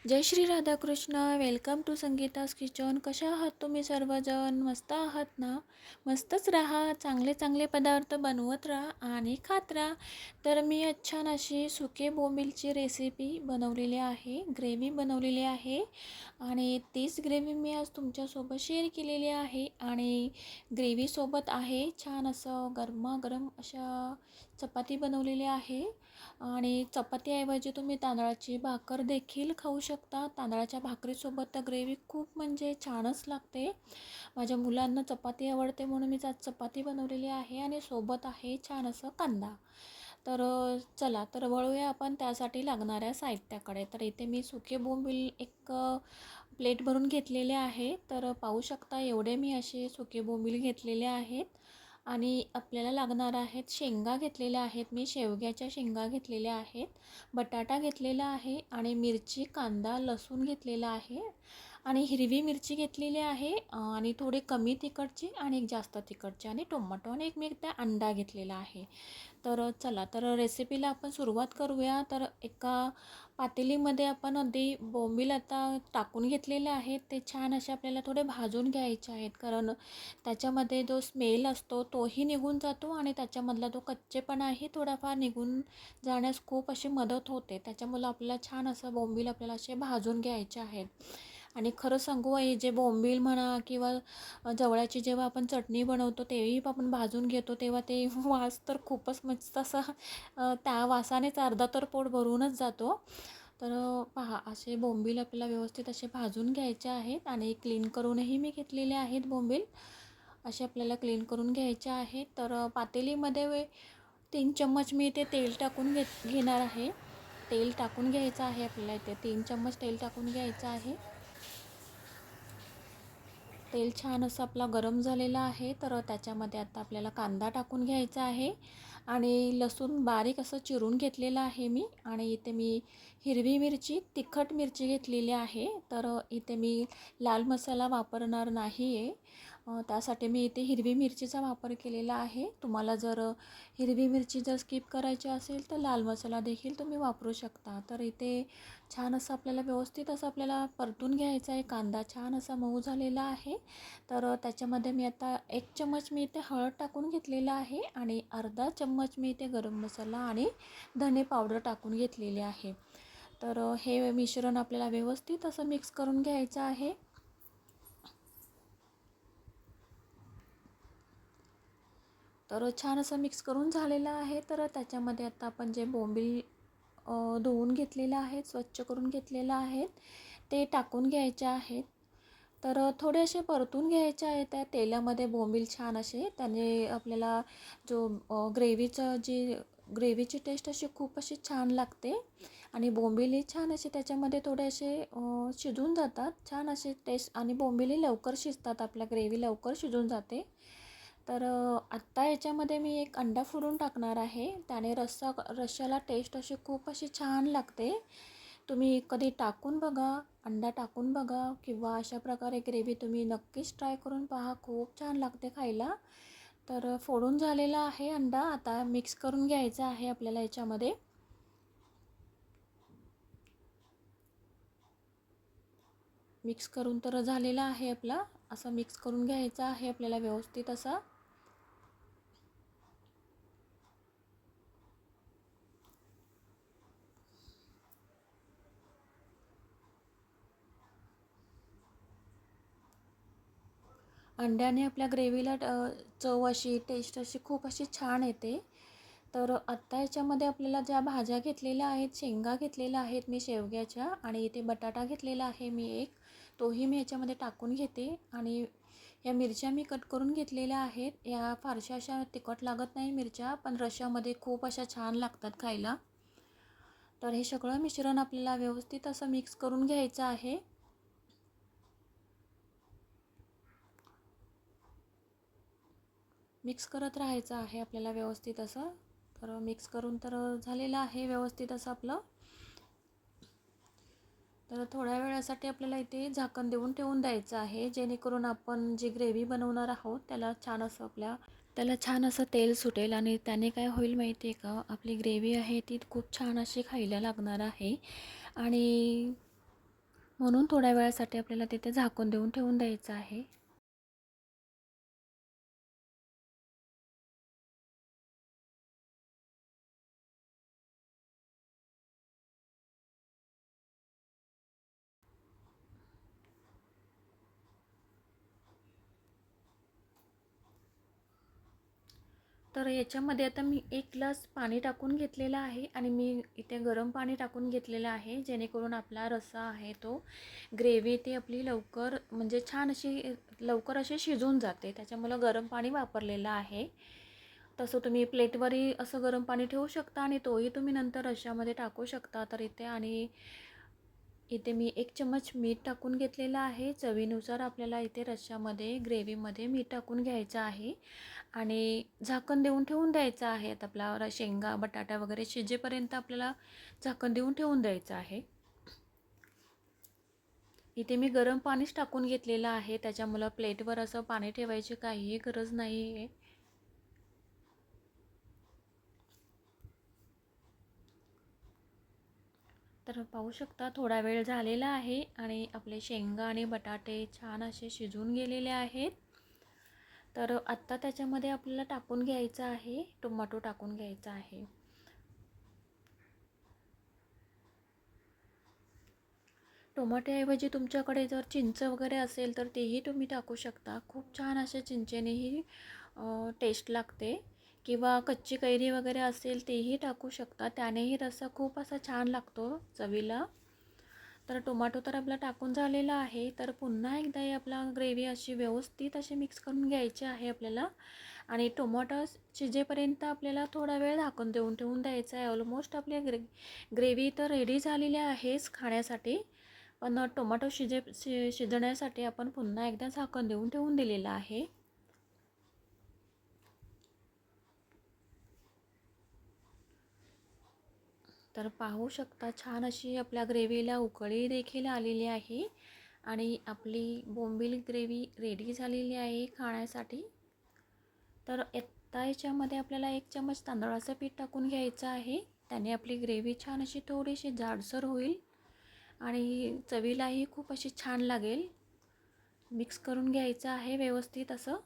Jai Shri Radhakrishna. Welcome to Sangeeta's kitchen. कशा आहात तुम्ही सर्वजण? मस्त आहात ना? मस्तच राहा, चांगले चांगले पदार्थ बनवत राहा आणि खात राहा. तर मी आज छान अशी सुके बोंबीलची रेसिपी बनवलेली आहे, ग्रेव्ही बनवलेली आहे आणि तीच ग्रेव्ही मी आज तुमच्यासोबत शेअर केलेली आहे. आणि ग्रेव्हीसोबत आहे छान असं गरमागरम अशा चपाती बनवलेली आहे. आणि चपातीऐवजी तुम्ही तांदळाची भाकर देखील खाऊ शकता. तांदळाच्या भाकरीसोबत तर ग्रेव्ही खूप म्हणजे छानच लागते. माझ्या मुलांना चपाती आवडते म्हणून मी आज चपाती बनवलेली आहे आणि सोबत आहे छान असं कांदा. तर चला तर वळूया आपण त्यासाठी लागणाऱ्या साहित्याकडे. तर इथे मी सुके बोंबील एक प्लेट भरून घेतलेले आहे. तर पाहू शकता एवढे मी असे सुके बोंबील घेतलेले आहेत. आणि आपल्याला लागणार आहेत शेंगा घेतलेल्या आहेत, मी शेवग्याच्या शेंगा घेतलेल्या आहेत, बटाटा घेतलेला आहे आणि मिरची, कांदा, लसूण घेतलेला आहे आणि हिरवी मिरची घेतलेली आहे आणि थोडी कमी तिखटची आणि एक जास्त तिखटची आणि टोमॅटो आणि एक मी त्या अंडा घेतलेला आहे. तर चला तर रेसिपीला आपण सुरुवात करूया. तर एका पातेलीमध्ये आपण आधी बोंबील आता टाकून घेतलेले आहेत. ते छान असे आपल्याला थोडे भाजून घ्यायचे आहेत, कारण त्याच्यामध्ये जो स्मेल असतो तोही निघून जातो आणि त्याच्यामधला जो कच्चेपणाही थोडाफार निघून जाण्यास खूप अशी मदत होते. त्याच्यामुळं आपल्याला छान असं बोंबील आपल्याला असे भाजून घ्यायचे आहेत. आणि खरं सांगू, हे जे बोंबील म्हणा किंवा जवळ्याची जेव्हा आपण चटणी बनवतो तेही आपण भाजून घेतो तेव्हा ते वास तर खूपच मस्त असा त्या वासानेच अर्धा तर पोट भरूनच जातो. तर पहा, असे बोंबील आपल्याला व्यवस्थित असे भाजून घ्यायचे आहेत आणि क्लीन करूनही मी घेतलेले आहेत बोंबील. असे आपल्याला क्लीन करून घ्यायचे आहेत. तर पातेलीमध्ये 3 चम्मच मी इथे तेल टाकून घेणार आहे. तेल टाकून घ्यायचं आहे आपल्याला. इथे 3 चम्मच तेल टाकून घ्यायचं आहे. तेल छान असं आपला गरम झालेला आहे. तर त्याच्यामध्ये आता आपल्याला कांदा टाकून घ्यायचा आहे आणि लसूण बारीक असं चिरून घेतलेलं आहे मी. आणि इथे मी हिरवी मिरची, तिखट मिरची घेतलेली आहे. तर इथे मी लाल मसाला वापरणार नाही आहे. त्यासाठी मी इथे हिरवी मिरचीचा वापर केलेला आहे. तुम्हाला जर हिरवी मिरची जर स्किप करायची असेल तर लाल मसाला देखील तुम्ही वापरू शकता. तर इथे छान असं आपल्याला व्यवस्थित असं आपल्याला परतून घ्यायचा आहे. कांदा छान असा मऊ झालेला आहे. तर त्याच्यामध्ये मी आता 1 चम्मच मी इथे हळद टाकून घेतलेला आहे आणि अर्धा चम्मच मी इथे गरम मसाला आणि धने पावडर टाकून घेतलेले आहे. तर हे मिश्रण आपल्याला व्यवस्थित असं मिक्स करून घ्यायचं आहे. तर छान असं मिक्स करून झालेलं आहे. तर त्याच्यामध्ये आता आपण जे बोंबील धुवून घेतलेलं आहेत, स्वच्छ करून घेतलेलं आहेत, ते टाकून घ्यायचे आहेत. तर थोडे असे परतून घ्यायचे आहेत त्या तेलामध्ये बोंबील छान असे. त्याने आपल्याला जो ग्रेव्हीची टेस्ट अशी खूप अशी छान लागते आणि बोंबीलही छान असे त्याच्यामध्ये थोडे असे शिजून जातात. छान असे टेस्ट आणि बोंबीलही लवकर शिजतात, आपल्या ग्रेव्ही लवकर शिजून जाते. तर आत्ता याच्यामध्ये मी एक अंडा फोडून टाकणार आहे. त्याने रश्श्याला टेस्ट अशी खूप अशी छान लागते. तुम्ही कधी टाकून बघा, अंडा टाकून बघा किंवा अशा प्रकारे ग्रेव्ही तुम्ही नक्कीच ट्राय करून पहा, खूप छान लागते खायला. तर फोडून झालेला आहे अंडा. आता मिक्स करून घ्यायचा आहे आपल्याला याच्यामध्ये. मिक्स करून तर झालेला आहे आपला. असं मिक्स करून घ्यायचा आहे आपल्याला व्यवस्थित असा. अंड्याने आपल्या ग्रेव्हीला चव अशी टेस्ट अशी खूप अशी छान येते. तर आत्ता याच्यामध्ये आपल्याला ज्या भाज्या घेतलेल्या आहेत, शेंगा घेतलेल्या आहेत मी शेवग्याच्या आणि इथे बटाटा घेतलेला आहे मी एक, तोही मी याच्यामध्ये टाकून घेते. आणि या मिरच्या मी कट करून घेतलेल्या आहेत. या फारशा अशा तिखट लागत नाही मिरच्या, पण रश्श्यामध्ये खूप अशा छान लागतात खायला. तर हे सगळं मिश्रण आपल्याला व्यवस्थित असं मिक्स करून घ्यायचं आहे. मिक्स करत राहायचं आहे आपल्याला व्यवस्थित असं. तर मिक्स करून तर झालेलं आहे व्यवस्थित असं आपलं. तर थोड्या वेळासाठी आपल्याला इथे झाकण देऊन ठेवून द्यायचं आहे, जेणेकरून आपण जी ग्रेव्ही बनवणार आहोत त्याला छान असं तेल सुटेल आणि त्याने काय होईल माहिती आहे का, आपली ग्रेव्ही आहे ती खूप छान अशी खायला लागणार आहे. आणि म्हणून थोड्या वेळासाठी आपल्याला तिथे झाकून देऊन ठेवून द्यायचं आहे. तर याच्यामध्ये आता मी 1 ग्लास पाणी टाकून घेतलेलं आहे आणि मी इथे गरम पाणी टाकून घेतलेलं आहे, जेणेकरून आपला रस्सा आहे तो ग्रेव्ही ती आपली लवकर म्हणजे छान अशी लवकर अशी शिजून जाते. त्याच्यामुळं गरम पाणी वापरलेलं आहे. तसं तुम्ही प्लेटवरही असं गरम पाणी ठेवू शकता आणि तोही तुम्ही नंतर रश्श्यामध्ये टाकू शकता. तर इथे आणि इथे मी 1 चम्मच मीठ टाकून घेतलेलं आहे. चवीनुसार आपल्याला इथे रश्श्यामध्ये ग्रेव्हीमध्ये मीठ टाकून घ्यायचं आहे आणि झाकण देऊन ठेवून द्यायचं आहे. आता आपला शेंगा बटाटा वगैरे शिजेपर्यंत आपल्याला झाकण देऊन ठेवून द्यायचं आहे. इथे मी गरम पाणीच टाकून घेतलेलं आहे, त्याच्यामुळं प्लेटवर असं पाणी ठेवायची काहीही गरज नाही आहे. तर पाहू शकता थोडा वेळ झालेला आहे आणि आपले शेंगा आणि बटाटे छान असे शिजून गेलेले आहेत. तर आत्ता त्याच्यामध्ये आपल्याला टाकून घ्यायचं आहे, टोमॅटो टाकून घ्यायचा आहे. टोमॅटोऐवजी तुमच्याकडे जर चिंच वगैरे असेल तर तेही तुम्ही टाकू शकता. खूप छान अशा चिंचेनेही टेस्ट लागते किंवा कच्ची कैरी वगैरे असेल तेही टाकू शकता. त्यानेही रस्सा खूप असा छान लागतो चवीला. तर टोमॅटो तर आपला टाकून झालेला आहे. तर पुन्हा एकदा ही आपला ग्रेव्ही अशी व्यवस्थित अशी मिक्स करून घ्यायची आहे आपल्याला आणि टोमॅटो शिजेपर्यंत आपल्याला थोडा वेळ झाकून देऊन ठेवून द्यायचं आहे. ऑलमोस्ट आपली ग्रेव्ही तर रेडी झालेली आहेच खाण्यासाठी. पण टोमॅटो शिजण्यासाठी आपण पुन्हा एकदा झाकण देऊन ठेवून दिलेलं आहे. तर पाहू शकता छान अशी आपल्या ग्रेव्हीला उकळी देखील आलेली आहे आणि आपली बोंबील ग्रेव्ही रेडी झालेली आहे खाण्यासाठी. तर आत्ता याच्यामध्ये आपल्याला 1 चम्मच तांदळाचं पीठ टाकून घ्यायचं आहे. त्याने आपली ग्रेव्ही छान अशी थोडीशी जाडसर होईल आणि चवीलाही खूप अशी छान लागेल. मिक्स करून घ्यायचं आहे व्यवस्थित असं.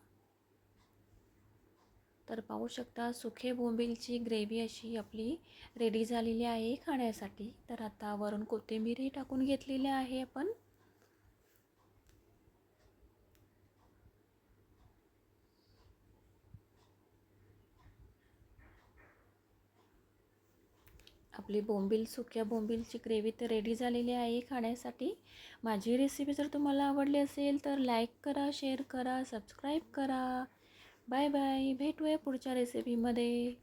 तर पाहू शकता सुके बोंबीलची ग्रेव्ही अशी आपली रेडी झालेली आहे खाण्यासाठी. तर आता वरून कोथिंबीरही टाकून घेतलेली आहे आपण. आपली सुक्या बोंबीलची ग्रेव्ही तर रेडी झालेली आहे खाण्यासाठी. माझी रेसिपी जर तुम्हाला आवडली असेल तर लाईक करा, शेअर करा, सबस्क्राईब करा. Bye bye. भेटूया पुढच्या रेसिपीमध्ये.